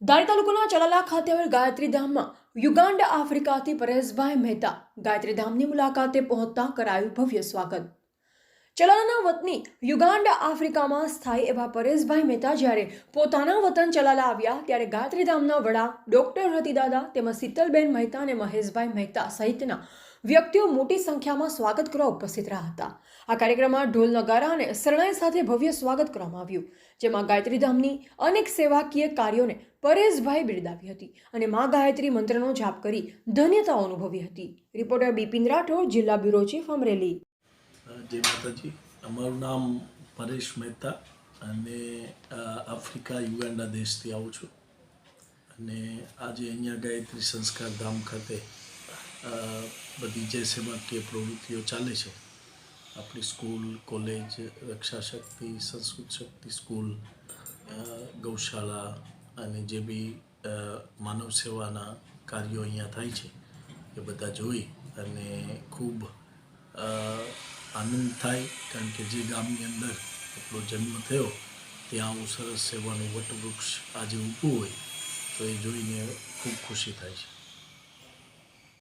ધારી તાલુકાના ચલાલા ખાતે આવેલ ગાયત્રી ધામમાં યુગાન્ડ આફ્રિકાથી પરેશભાઈ મહેતા ગાયત્રી ધામની મુલાકાતે પહોંચતા કરાયું ભવ્ય સ્વાગત। ચલાલાના વતની યુગાન્ડ આફ્રિકામાં સ્થાયી એવા પરેશભાઈ મહેતા જ્યારે પોતાના વતન ચલાલા આવ્યા ત્યારે ગાયત્રી ધામના વડા ડોક્ટર રતિદાદા તેમજ શીતલબેન મહેતા અને મહેશભાઈ મહેતા સહિતના વ્યક્તિઓ મોટી સંખ્યામાં સ્વાગત કરવા ઉપસ્થિત રહ્યા હતા। આ કાર્યક્રમમાં ઢોલ નગારા અને શરણાઈ સાથે ભવ્ય સ્વાગત કરવામાં આવ્યું, જેમાં ગાયત્રી ધામની અનેક સેવાકીય કાર્યોને પરેશભાઈ બિરદાવી હતી અને મા ગાયત્રી મંત્રનો જાપ કરી ધન્યતા અનુભવી હતી। રિપોર્ટર બિપિન રાઠોડ, જિલ્લા બ્યુરો ચીફ, અમરેલી। જય માતાજી। અમારું નામ પરેશ મહેતા અને આફ્રિકા યુગાન્ડા દેશથી આવું છું અને આજે અહીંયા ગાયત્રી સંસ્કાર ધામ ખાતે બધી જે સેવાકીય પ્રવૃત્તિઓ ચાલે છે, આપણી સ્કૂલ, કોલેજ, રક્ષા શક્તિ, સંસ્કૃત શક્તિ સ્કૂલ, ગૌશાળા અને જે બી માનવ સેવાના કાર્યો અહીંયા થાય છે એ બધા જોઈ અને ખૂબ આનંદ થાય, કારણ કે જે ગામની અંદર આપણો જન્મ થયો ત્યાં આવું સરસ સેવાનું વટવૃક્ષ આજે ઊભું હોય તો એ જોઈને ખૂબ ખુશી થાય છે।